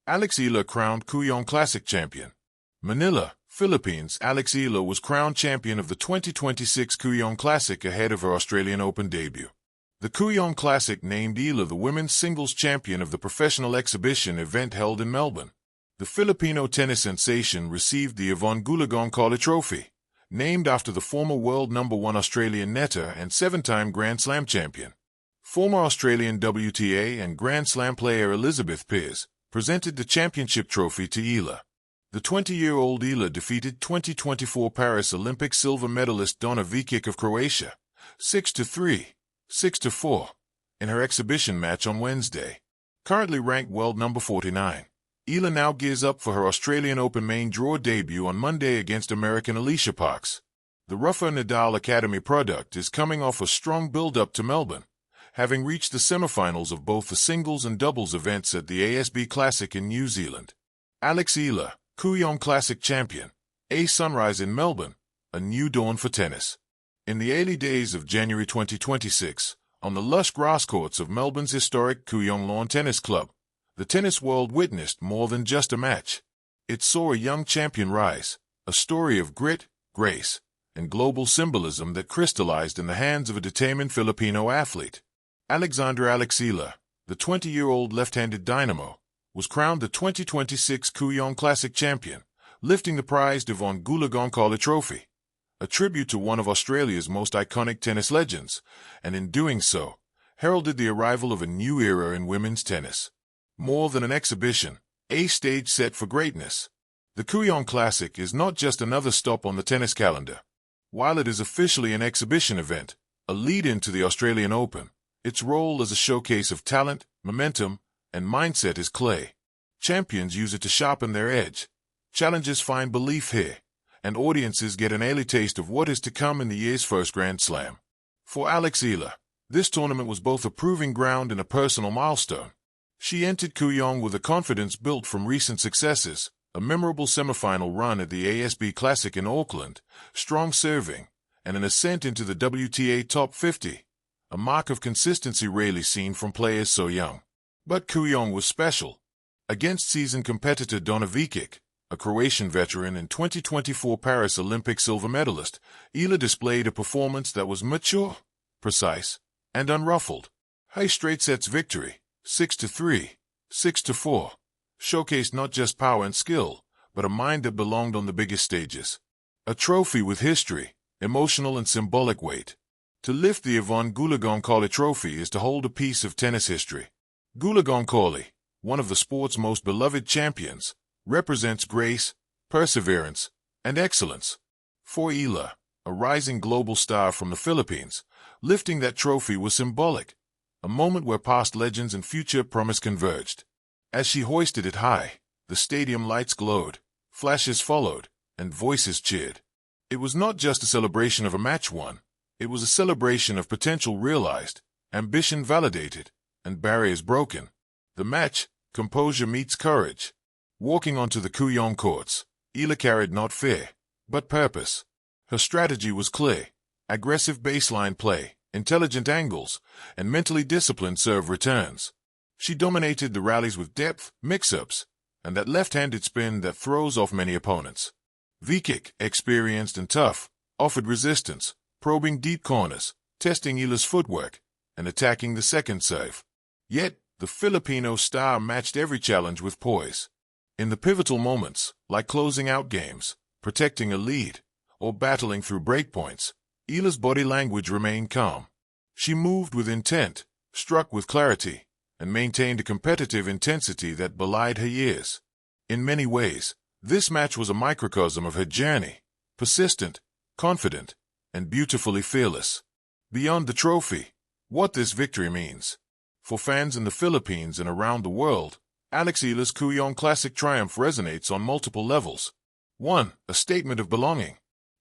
Eala crowned Kooyong Classic champion. Manila, Philippines. Eala was crowned champion of the 2026 Kooyong Classic ahead of her Australian Open debut. The Kooyong Classic named Eala the women's singles champion of the professional exhibition event held in Melbourne. The Filipino tennis sensation received the Unforgettable Trophy, named after the former world #1 Australian netter and 7-time Grand Slam champion. Former Australian WTA and Grand Slam player Elizabeth Pearce presented the championship trophy to Eala. The 20-year-old Eala defeated 2024 Paris Olympic silver medalist Donna Vekic of Croatia 6-3, 6-4 in her exhibition match on Wednesday. Currently ranked world number 49, Eala now gears up for her Australian Open main draw debut on Monday against American Alicia Parks. The Rafa Nadal Academy product is coming off a strong build-up to Melbourne, having reached the semifinals of both the singles and doubles events at the ASB Classic in New Zealand. Eala, Kooyong Classic champion, a sunrise in Melbourne, a new dawn for tennis. In the early days of January 2026, on the lush grass courts of Melbourne's historic Kooyong Lawn Tennis Club, the tennis world witnessed more than just a match. It saw a young champion rise, a story of grit, grace, and global symbolism that crystallized in the hands of a determined Filipino athlete. Eala, the 20-year-old left-handed dynamo, was crowned the 2026 Kooyong Classic champion, lifting the prized Unforgettable Trophy, a tribute to one of Australia's most iconic tennis legends, and in doing so, heralded the arrival of a new era in women's tennis. More than an exhibition, a stage set for greatness. The Kooyong Classic is not just another stop on the tennis calendar. While it is officially an exhibition event, a lead-in to the Australian Open, its role as a showcase of talent, momentum, and mindset is clear. Champions use it to sharpen their edge. Challengers find belief here, and audiences get an early taste of what is to come in the year's first Grand Slam. For Eala, this tournament was both a proving ground and a personal milestone. She entered Kooyong with a confidence built from recent successes, a memorable semifinal run at the ASB Classic in Auckland, strong serving, and an ascent into the WTA Top 50, a mark of consistency rarely seen from players so young. But Kooyong was special. Against seasoned competitor Donna Vekic, a Croatian veteran and 2024 Paris Olympic silver medalist, Eala displayed a performance that was mature, precise, and unruffled. Her straight sets victory, 6-3, 6-4, showcased not just power and skill, but a mind that belonged on the biggest stages. A trophy with history, emotional and symbolic weight. To lift the Unforgettable Trophy is to hold a piece of tennis history. Unforgettable, one of the sport's most beloved champions, represents grace, perseverance, and excellence. For Eala, a rising global star from the Philippines, lifting that trophy was symbolic, a moment where past legends and future promise converged. As she hoisted it high, the stadium lights glowed, flashes followed, and voices cheered. It was not just a celebration of a match won, it was a celebration of potential realized, ambition validated, and barriers broken. The match, composure meets courage. Walking onto the Kooyong courts, Eala carried not fear, but purpose. Her strategy was clear: aggressive baseline play, intelligent angles, and mentally disciplined serve returns. She dominated the rallies with depth, mix-ups, and that left-handed spin that throws off many opponents. Vekic, experienced and tough, offered resistance, probing deep corners, testing Eala's footwork, and attacking the second serve. Yet, the Filipino star matched every challenge with poise. In the pivotal moments, like closing out games, protecting a lead, or battling through breakpoints, Eala's body language remained calm. She moved with intent, struck with clarity, and maintained a competitive intensity that belied her years. In many ways, this match was a microcosm of her journey, persistent, confident, and beautifully fearless. Beyond the trophy, what this victory means. For fans in the Philippines and around the world, Eala's Kooyong Classic triumph resonates on multiple levels. 1. A statement of belonging.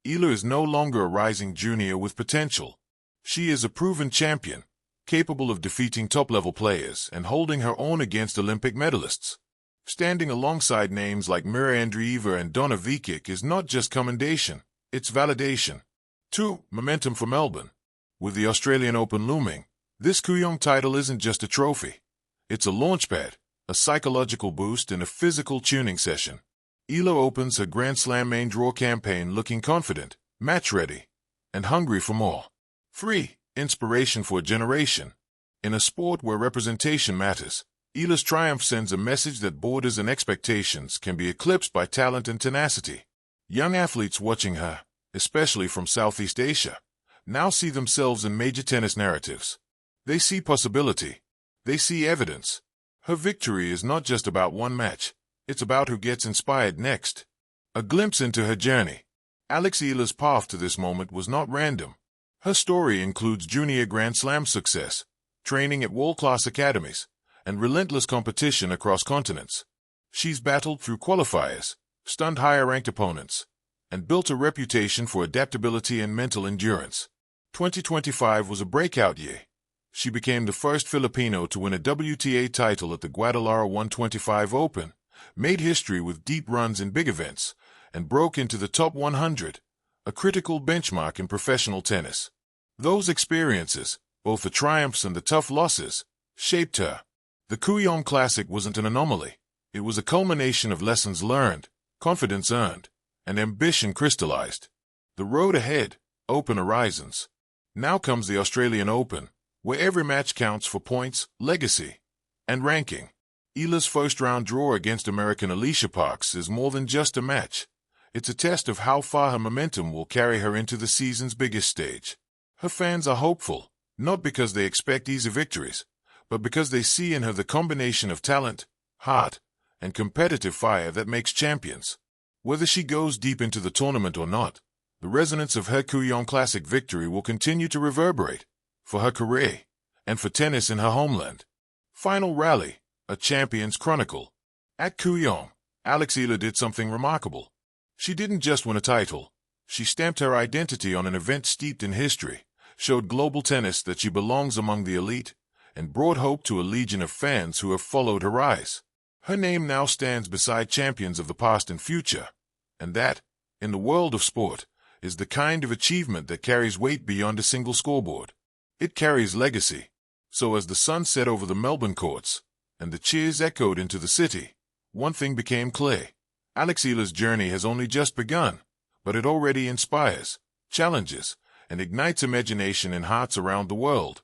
Eala is no longer a rising junior with potential. She is a proven champion, capable of defeating top-level players and holding her own against Olympic medalists. Standing alongside names like Mira Andreeva and Donna Vekic is not just commendation, it's validation. 2. Momentum for Melbourne. With the Australian Open looming, this Kooyong title isn't just a trophy. It's a launchpad, a psychological boost, and a physical tuning session. Eala opens her Grand Slam main draw campaign looking confident, match-ready, and hungry for more. 3. Inspiration for a generation. In a sport where representation matters, Eala's triumph sends a message that borders and expectations can be eclipsed by talent and tenacity. Young athletes watching her, especially from Southeast Asia, now see themselves in major tennis narratives. They see possibility. They see evidence. Her victory is not just about one match. It's about who gets inspired next. A glimpse into her journey. Alex Eala's path to this moment was not random. Her story includes junior Grand Slam success, training at world-class academies, and relentless competition across continents. She's battled through qualifiers, stunned higher-ranked opponents, and built a reputation for adaptability and mental endurance. 2025 was a breakout year. She became the first Filipino to win a WTA title at the Guadalajara 125 Open, made history with deep runs in big events, and broke into the top 100, a critical benchmark in professional tennis. Those experiences, both the triumphs and the tough losses, shaped her. The Kooyong Classic wasn't an anomaly. It was a culmination of lessons learned, confidence earned, and ambition crystallized. The road ahead, open horizons. Now comes the Australian Open, where every match counts for points, legacy, and ranking. Eala's first-round draw against American Alicia Parks is more than just a match. It's a test of how far her momentum will carry her into the season's biggest stage. Her fans are hopeful, not because they expect easy victories, but because they see in her the combination of talent, heart, and competitive fire that makes champions. Whether she goes deep into the tournament or not, the resonance of her Kooyong Classic victory will continue to reverberate, for her career, and for tennis in her homeland. Final rally, a champion's chronicle. At Kooyong, Alex Eala did something remarkable. She didn't just win a title. She stamped her identity on an event steeped in history, showed global tennis that she belongs among the elite, and brought hope to a legion of fans who have followed her rise. Her name now stands beside champions of the past and future, and that, in the world of sport, is the kind of achievement that carries weight beyond a single scoreboard. It carries legacy. So as the sun set over the Melbourne courts, and the cheers echoed into the city, one thing became clear. Alex Eala's journey has only just begun, but it already inspires, challenges, and ignites imagination in hearts around the world.